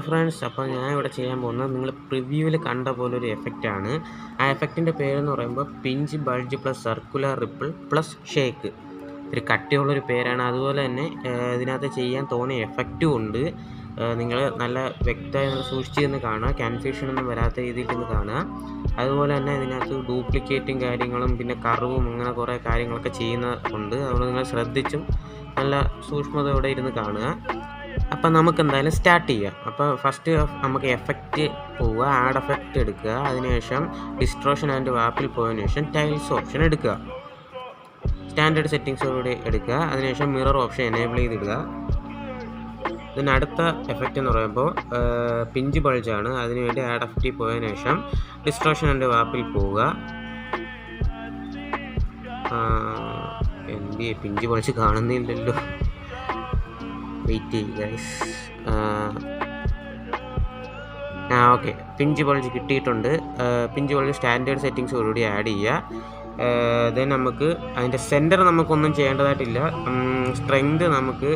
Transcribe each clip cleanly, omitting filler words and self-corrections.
Friends, അപ്പോൾ ഞാൻ ഇവിടെ ചെയ്യാൻ പോകുന്നത് നിങ്ങൾ പ്രിവ്യൂവിൽ കണ്ട പോലൊരു എഫക്റ്റാണ്. ആ എഫക്റ്റിൻ്റെ പേരെന്ന് പറയുമ്പോൾ pinch bulge plus circular ripple plus shake. ഒരു കട്ടിയുള്ളൊരു പേരാണ്. അതുപോലെ തന്നെ ഇതിനകത്ത് ചെയ്യാൻ തോന്നിയ എഫക്റ്റും ഉണ്ട്. നിങ്ങൾ നല്ല വ്യക്തമായി നല്ല സൂക്ഷിച്ച് നിന്ന് കാണുക, കൺഫ്യൂഷനൊന്നും വരാത്ത രീതിയിൽ നിന്ന് കാണുക. അതുപോലെ തന്നെ ഇതിനകത്ത് ഡ്യൂപ്ലിക്കേറ്റും കാര്യങ്ങളും പിന്നെ കർവും അങ്ങനെ കുറേ കാര്യങ്ങളൊക്കെ ചെയ്യുന്നുണ്ട്. അതുകൊണ്ട് നിങ്ങൾ ശ്രദ്ധിച്ചും നല്ല സൂക്ഷ്മതയോടെ ഇരുന്ന് കാണുക. അപ്പം നമുക്ക് എന്തായാലും സ്റ്റാർട്ട് ചെയ്യാം. അപ്പോൾ ഫസ്റ്റ് നമുക്ക് എഫക്റ്റ് പോവുക, ആഡ് എഫക്റ്റ് എടുക്കുക. അതിനുശേഷം ഡിസ്ട്രോഷൻ ആൻഡ് വാപ്പിൽ പോയതിനു ശേഷം ടൈൽസ് ഓപ്ഷൻ എടുക്കുക, സ്റ്റാൻഡേർഡ് സെറ്റിങ്സോടുകൂടി എടുക്കുക. അതിനുശേഷം മിറർ ഓപ്ഷൻ എനേബിൾ ചെയ്തിടുക. ഇതിന് അടുത്ത എഫക്റ്റ് എന്ന് പറയുമ്പോൾ പിഞ്ച് ബൾജാണ്. അതിനുവേണ്ടി ആഡ് എഫക്റ്റിൽ പോയതിനു ശേഷം ഡിസ്ട്രോഷൻ ആൻഡ് വാപ്പിൽ പോവുക. എന്ത് പിഞ്ച് ബൾജ് കാണുന്നില്ലല്ലോ, വെയിറ്റ് ചെയ്യുക ഗൈസ്. ഓക്കെ, പിഞ്ച് ബൾജ് കിട്ടിയിട്ടുണ്ട്. പിഞ്ച് ബൾജ് സ്റ്റാൻഡേർഡ് സെറ്റിങ്സോടുകൂടി ആഡ് ചെയ്യുക. ദെൻ നമുക്ക് അതിൻ്റെ സെൻറ്റർ നമുക്കൊന്നും ചെയ്യേണ്ടതായിട്ടില്ല. സ്ട്രെങ്ത് നമുക്ക്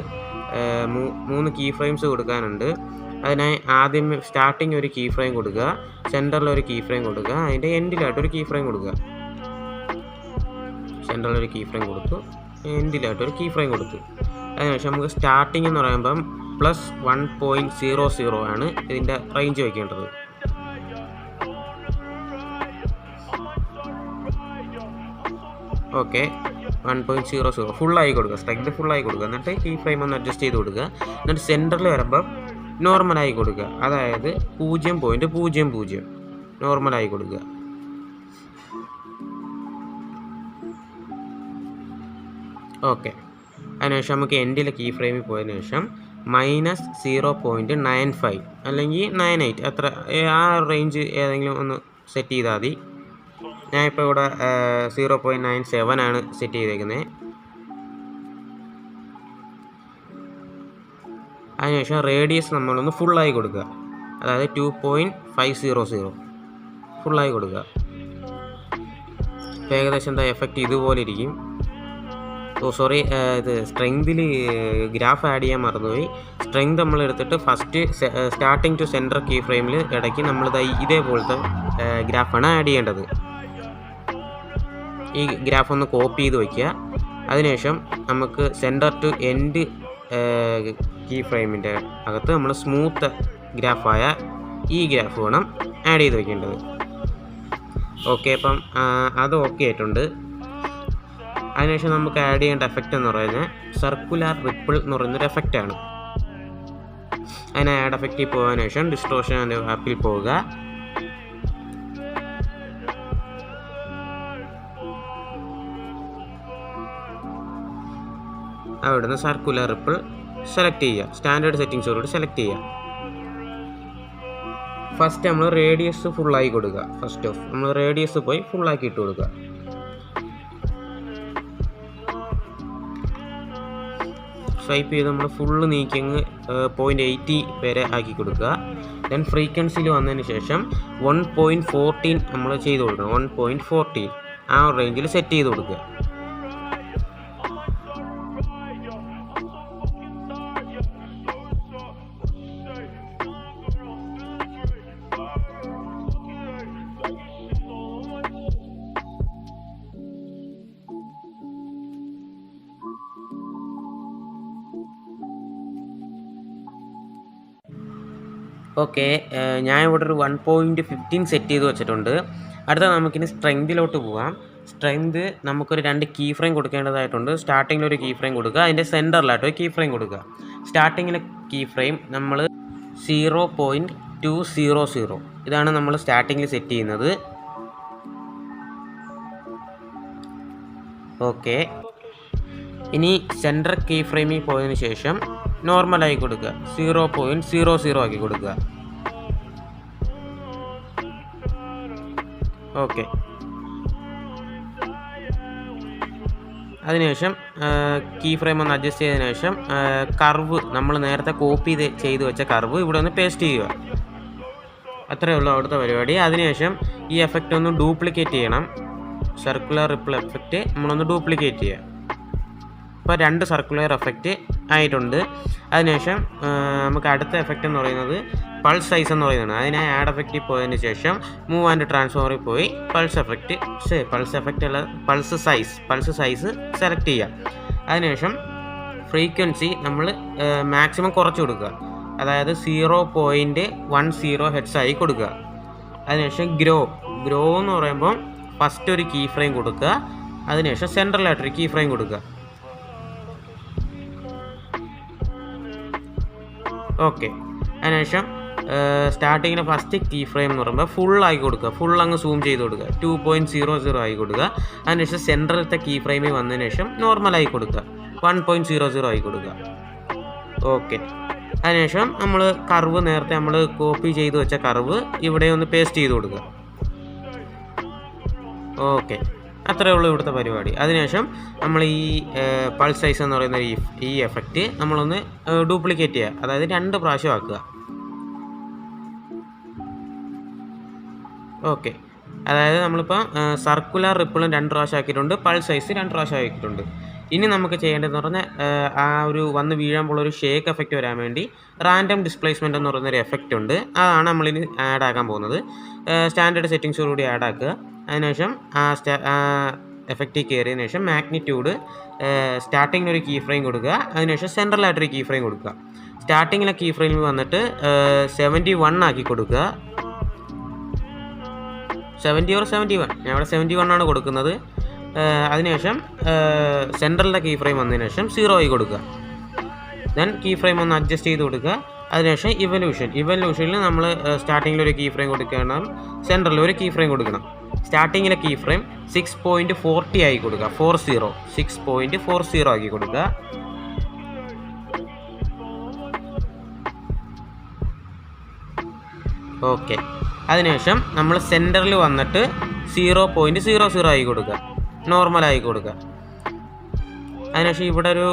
3 കീ ഫ്രെയിംസ് കൊടുക്കാനുണ്ട്. അതിനായി ആദ്യം സ്റ്റാർട്ടിങ് ഒരു കീ ഫ്രെയിം കൊടുക്കുക, സെൻറ്ററിൽ ഒരു കീ ഫ്രെയിം കൊടുക്കുക, അതിൻ്റെ എൻഡിലായിട്ടൊരു കീ ഫ്രെയിം കൊടുക്കുക. സെൻറ്ററിലൊരു കീ ഫ്രെയിം കൊടുത്തു, എൻഡിലായിട്ടൊരു കീ ഫ്രെയിം കൊടുത്തു. അതിനുശേഷം നമുക്ക് സ്റ്റാർട്ടിങ് എന്ന് പറയുമ്പം +1.00 ആണ് ഇതിൻ്റെ റേഞ്ച് വയ്ക്കേണ്ടത്. ഓക്കെ, 1.00 ഫുള്ളായി കൊടുക്കുക, സ്ട്രെങ്ത് ഫുള്ളായി കൊടുക്കുക. എന്നിട്ട് കീ ഫ്രെയിം ഒന്ന് അഡ്ജസ്റ്റ് ചെയ്ത് കൊടുക്കുക. എന്നിട്ട് സെൻറ്ററിൽ വരുമ്പം നോർമലായി കൊടുക്കുക, അതായത് 0.00 നോർമലായി കൊടുക്കുക. ഓക്കെ, അതിനുശേഷം നമുക്ക് എൻഡിലെ കീ ഫ്രെയിമിൽ പോയതിനു ശേഷം -0.95 അല്ലെങ്കിൽ 98 അത്ര ആ റേഞ്ച് ഏതെങ്കിലും ഒന്ന് സെറ്റ് ചെയ്താൽ മതി. ഞാനിപ്പോൾ ഇവിടെ 0.97 ആണ് സെറ്റ് ചെയ്തേക്കുന്നത്. അതിനുശേഷം റേഡിയസ് നമ്മളൊന്ന് ഫുള്ളായി കൊടുക്കുക, അതായത് 2.500 ഫുള്ളായി കൊടുക്കുക. ഏകദേശം എന്താ എഫക്റ്റ് ഇതുപോലെ ഇരിക്കും. സോറി, ഇത് സ്ട്രെങ്തിൽ ഗ്രാഫ് ആഡ് ചെയ്യാൻ മറന്നുപോയി. സ്ട്രെങ്ത് നമ്മൾ എടുത്തിട്ട് first starting to centre key ഫ്രെയിമിൽ ഇടയ്ക്ക് നമ്മൾ ഇതേപോലത്തെ ഗ്രാഫാണ് ആഡ് ചെയ്യേണ്ടത്. ഈ ഗ്രാഫ് ഒന്ന് കോപ്പി ചെയ്ത് വയ്ക്കുക. അതിനുശേഷം നമുക്ക് സെൻറ്റർ ടു എൻഡ് കീ ഫ്രെയിമിൻ്റെ അകത്ത് നമ്മൾ സ്മൂത്ത് ഗ്രാഫായ ഈ ഗ്രാഫ് വേണം ആഡ് ചെയ്ത് വയ്ക്കേണ്ടത്. ഓക്കെ, അപ്പം അത് ഓക്കെ ആയിട്ടുണ്ട്. അതിനുശേഷം നമുക്ക് ആഡ് ചെയ്യേണ്ട എഫക്റ്റ് എന്ന് പറയുന്നത് സർക്കുലർ റിപ്പിൾ എന്ന് പറയുന്നൊരു എഫക്റ്റാണ്. അതിന് ആഡ് എഫക്റ്റിൽ പോകാൻ ശേഷം ഡിസ്ട്രോഷൻ ആൻഡ് വാപ്പിൽ പോവുക. അവിടുന്ന് സർക്കുലർ റിപ്പിൾ സെലക്ട് ചെയ്യുക, സ്റ്റാൻഡേർഡ് സെറ്റിങ്സോടുകൂടി സെലക്ട് ചെയ്യുക. ഫസ്റ്റ് നമ്മൾ റേഡിയസ് ഫുള്ളായി കൊടുക്കുക. ഫസ്റ്റ് ഓഫ് നമ്മൾ റേഡിയസ് പോയി ഫുള്ളാക്കി ഇട്ട് കൊടുക്കുക. സ്വൈപ്പ് ചെയ്ത് നമ്മൾ ഫുള്ള് നീക്കിങ്ങ് 0.80 വരെ ആക്കി കൊടുക്കുക. ദെൻ ഫ്രീക്വൻസിയിൽ വന്നതിന് ശേഷം 1.14 നമ്മൾ ചെയ്ത് കൊടുക്കണം. 1.14 ആ റേഞ്ചിൽ സെറ്റ് ചെയ്ത് കൊടുക്കുക. ഓക്കെ, ഞാൻ ഇവിടെ ഒരു 1.15 സെറ്റ് ചെയ്ത് വെച്ചിട്ടുണ്ട്. അടുത്ത നമുക്കിനി സ്ട്രെങ്തിലോട്ട് പോകാം. സ്ട്രെങ്ത് നമുക്കൊരു 2 കീ ഫ്രെയിം കൊടുക്കേണ്ടതായിട്ടുണ്ട്. സ്റ്റാർട്ടിങ്ങിലൊരു കീ ഫ്രെയിം കൊടുക്കുക, അതിൻ്റെ സെൻറ്ററിലായിട്ട് ഒരു കീ ഫ്രെയിം കൊടുക്കുക. സ്റ്റാർട്ടിങ്ങിലെ കീ ഫ്രെയിം നമ്മൾ 0.200 ഇതാണ് നമ്മൾ സ്റ്റാർട്ടിങ്ങിൽ സെറ്റ് ചെയ്യുന്നത്. ഓക്കെ, ഇനി സെൻറ്റർ കീ ഫ്രെയിമിൽ പോയതിന് ശേഷം നോർമലായി കൊടുക്കുക, 0.00 ആക്കി കൊടുക്കുക. ഓക്കെ, അതിനുശേഷം കീ ഫ്രെയിം ഒന്ന് അഡ്ജസ്റ്റ് ചെയ്തതിനു ശേഷം കർവ് നമ്മൾ നേരത്തെ കോപ്പി ചെയ്ത് വെച്ച കർവ് ഇവിടെ ഒന്ന് പേസ്റ്റ് ചെയ്യുക. അത്രയേ ഉള്ളൂ അവിടുത്തെ പരിപാടി. അതിനുശേഷം ഈ എഫക്റ്റ് ഒന്ന് ഡ്യൂപ്ലിക്കേറ്റ് ചെയ്യണം. സർക്കുലർ റിപ്പിൾ എഫക്റ്റ് നമ്മളൊന്ന് ഡ്യൂപ്ലിക്കേറ്റ് ചെയ്യുക. ഇപ്പോൾ 2 സർക്കുലർ എഫക്റ്റ് ആയിട്ടുണ്ട്. അതിനുശേഷം നമുക്ക് അടുത്ത എഫക്റ്റ് എന്ന് പറയുന്നത് പൾസ് സൈസ് എന്ന് പറയുന്നത്. അതിനെ ആഡ് എഫക്റ്റിൽ പോയതിന് ശേഷം മൂവ് ആൻഡ് ട്രാൻസ്ഫോമറിൽ പോയി പൾസ് സൈസ് സെലക്ട് ചെയ്യുക. അതിനുശേഷം ഫ്രീക്വൻസി നമ്മൾ മാക്സിമം കുറച്ച് കൊടുക്കുക, അതായത് 0.10 ഹെഡ്സ് ആയി കൊടുക്കുക. അതിനുശേഷം ഗ്രോ എന്ന് പറയുമ്പോൾ ഫസ്റ്റ് ഒരു കീ ഫ്രെയിം കൊടുക്കുക, അതിനുശേഷം സെൻട്രലായിട്ടൊരു കീ ഫ്രെയിം കൊടുക്കുക. ഓക്കെ, അതിനുശേഷം സ്റ്റാർട്ടിങ്ങിന് ഫസ്റ്റ് കീ ഫ്രെയിം എന്ന് പറയുമ്പോൾ ഫുള്ളാക്കി കൊടുക്കുക, ഫുൾ അങ്ങ് സൂം ചെയ്ത് കൊടുക്കുക, 2.00 ആയി കൊടുക്കുക. അതിനുശേഷം സെൻട്രലത്തെ കീ ഫ്രെയിമിൽ വന്നതിന് ശേഷം നോർമലായി കൊടുക്കുക, 1.00 ആയി കൊടുക്കുക. ഓക്കെ, അതിനുശേഷം നമ്മൾ കർവ് നേരത്തെ നമ്മൾ കോപ്പി ചെയ്ത് വെച്ച കർവ് ഇവിടെ ഒന്ന് പേസ്റ്റ് ചെയ്ത് കൊടുക്കുക. ഓക്കെ, അത്രയേ ഉള്ളൂ ഇവിടുത്തെ പരിപാടി. അതിനുശേഷം നമ്മൾ ഈ പൾസ് സൈസ് എന്ന് പറയുന്ന ഈ എഫക്റ്റ് നമ്മളൊന്ന് ഡ്യൂപ്ലിക്കേറ്റ് ചെയ്യുക, അതായത് 2 പ്രാവശ്യം ആക്കുക. ഓക്കെ, അതായത് നമ്മളിപ്പോൾ സർക്കുലർ റിപ്പിളും 2 പ്രാവശ്യം ആക്കിയിട്ടുണ്ട്, പൾസ് സൈസ് 2 പ്രാവശ്യം ആക്കിയിട്ടുണ്ട്. ഇനി നമുക്ക് ചെയ്യേണ്ടതെന്ന് പറഞ്ഞാൽ ആ ഒരു വന്ന് വീഴാൻ പോലൊരു ഷേക്ക് എഫക്റ്റ് വരാൻ വേണ്ടി റാൻഡം ഡിസ്പ്ലേസ്മെൻറ്റ് എന്ന് പറയുന്നൊരു എഫക്റ്റ് ഉണ്ട്. അതാണ് നമ്മളിനി ആഡ് ആക്കാൻ പോകുന്നത്. സ്റ്റാൻഡേർഡ് സെറ്റിങ്സോടുകൂടി ആഡ് ആക്കുക. അതിനുശേഷം ആ എഫക്റ്റിൽ കയറിയതിന് ശേഷം മാഗ്നിറ്റ്യൂഡ് സ്റ്റാർട്ടിങ്ങിൽ ഒരു കീ ഫ്രെയിം കൊടുക്കുക, അതിനുശേഷം സെൻട്രലായിട്ടൊരു കീ ഫ്രെയിം കൊടുക്കുക. സ്റ്റാർട്ടിങ്ങിലെ കീ ഫ്രെയിമിൽ വന്നിട്ട് 71 ആക്കി കൊടുക്കുക. 70 or 71, ഞാൻ ഇവിടെ 71 ആണ് കൊടുക്കുന്നത്. അതിനുശേഷം സെൻട്രലിൻ്റെ കീ ഫ്രെയിം വന്നതിന് ശേഷം 0 ആയി കൊടുക്കുക. ദെൻ കീ ഫ്രെയിം ഒന്ന് അഡ്ജസ്റ്റ് ചെയ്ത് കൊടുക്കുക. അതിനുശേഷം ഇവല്യൂഷനിൽ നമ്മൾ സ്റ്റാർട്ടിങ്ങിൽ ഒരു കീ ഫ്രെയിം കൊടുക്കണം, സെൻട്രലിൽ ഒരു കീ ഫ്രെയിം കൊടുക്കണം. സ്റ്റാർട്ടിങ്ങിലെ കീ ഫ്രെയിം 6.40 ആയി കൊടുക്കുക, 6.40 ആക്കി കൊടുക്കുക. ഓക്കെ, അതിനുശേഷം നമ്മൾ സെൻറ്ററിൽ വന്നിട്ട് 0.00 ആയി കൊടുക്കുക, നോർമലായി കൊടുക്കുക. അതിനുശേഷം ഇവിടെ ഒരു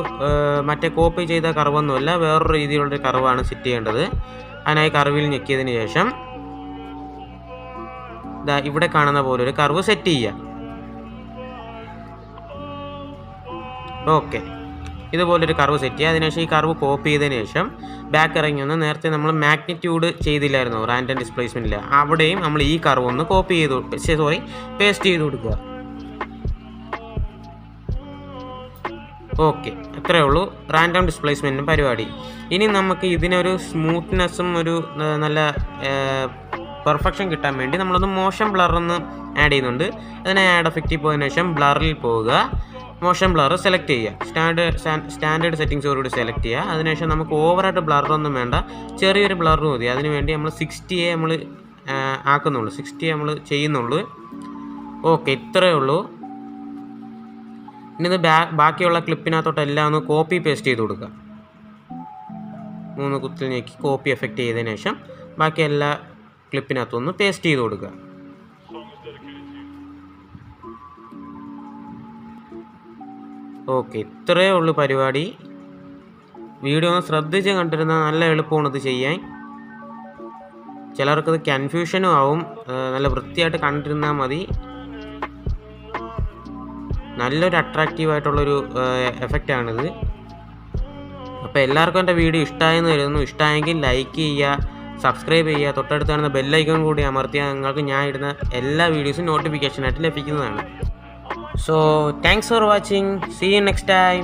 മറ്റേ കോപ്പി ചെയ്ത കർവൊന്നുമല്ല, വേറൊരു രീതിയിലുള്ളൊരു കർവാണ് സെറ്റ് ചെയ്യേണ്ടത്. അതിനായി കർവിൽ ഞെക്കിയതിന് ശേഷം ഇവിടെ കാണുന്ന പോലെ ഒരു കർവ് സെറ്റ് ചെയ്യുക. ഓക്കെ, ഇതുപോലൊരു കർവ് സെറ്റ് ചെയ്യുക. അതിനുശേഷം ഈ കർവ് കോപ്പി ചെയ്തതിന് ശേഷം ബാക്ക് ഇറങ്ങി ഒന്ന് നേരത്തെ നമ്മൾ മാഗ്നിറ്റ്യൂഡ് ചെയ്തില്ലായിരുന്നു റാൻഡം ഡിസ്പ്ലേസ്മെൻറ്റിൽ, അവിടെയും നമ്മൾ ഈ കർവ് ഒന്ന് പേസ്റ്റ് ചെയ്ത് കൊടുക്കുക. ഓക്കെ, അത്രയേ ഉള്ളൂ റാൻഡം ഡിസ്പ്ലേസ്മെൻറ്റും പരിപാടി. ഇനി നമുക്ക് ഇതിനൊരു സ്മൂത്ത്നെസ്സും ഒരു നല്ല പെർഫെക്ഷൻ കിട്ടാൻ വേണ്ടി നമ്മളൊന്ന് മോഷൻ ബ്ലർ ഒന്ന് ആഡ് ചെയ്യുന്നുണ്ട്. അതിനെ ആഡ് എഫക്റ്റിൽ പോയതിനു ശേഷം ബ്ലറിൽ പോവുക, മോഷൻ ബ്ലർ സെലക്ട് ചെയ്യുക, സ്റ്റാൻഡേർഡ് സെറ്റിങ്സോടുകൂടി സെലക്ട് ചെയ്യുക. അതിനുശേഷം നമുക്ക് ഓവറായിട്ട് ബ്ലറൊന്നും വേണ്ട, ചെറിയൊരു ബ്ലർ മതി. അതിനുവേണ്ടി നമ്മൾ 60 നമ്മൾ ആക്കുന്നുള്ളൂ, 60 നമ്മൾ ചെയ്യുന്നുള്ളൂ. ഓക്കെ, ഇത്രയേ ഉള്ളൂ. ഇനി ഇത് ബാക്കിയുള്ള ക്ലിപ്പിനകത്തോട്ട് എല്ലാം ഒന്ന് കോപ്പി പേസ്റ്റ് ചെയ്ത് കൊടുക്കുക. 3 കുത്തിൽ ഞെക്കി കോപ്പി എഫക്റ്റ് ചെയ്തതിന് ശേഷം ബാക്കി എല്ലാ ക്ലിപ്പിനകത്തൊന്ന് പേസ്റ്റ് ചെയ്ത് കൊടുക്കുക. ഓക്കെ, ഇത്രയേ ഉള്ളൂ പരിപാടി. വീഡിയോ ഒന്ന് ശ്രദ്ധിച്ച് കണ്ടിരുന്നാൽ നല്ല എളുപ്പമാണ് ഇത് ചെയ്യാൻ. ചിലർക്കത് കൺഫ്യൂഷനും ആവും, നല്ല വൃത്തിയായിട്ട് കണ്ടിരുന്നാൽ മതി. നല്ലൊരു അട്രാക്റ്റീവായിട്ടുള്ളൊരു എഫക്റ്റാണിത്. അപ്പോൾ എല്ലാവർക്കും എൻ്റെ വീഡിയോ ഇഷ്ടമായെന്ന് കരുതുന്നു. ഇഷ്ടമായെങ്കിൽ ലൈക്ക് ചെയ്യുക, സബ്സ്ക്രൈബ് ചെയ്യുക, തൊട്ടടുത്ത് കാണുന്ന ബെല്ലൈക്കൺ കൂടി അമർത്തിയാൽ നിങ്ങൾക്ക് ഞാൻ ഇടുന്ന എല്ലാ വീഡിയോസും നോട്ടിഫിക്കേഷനായിട്ട് ലഭിക്കുന്നതാണ്. So thanks for watching. See you next time.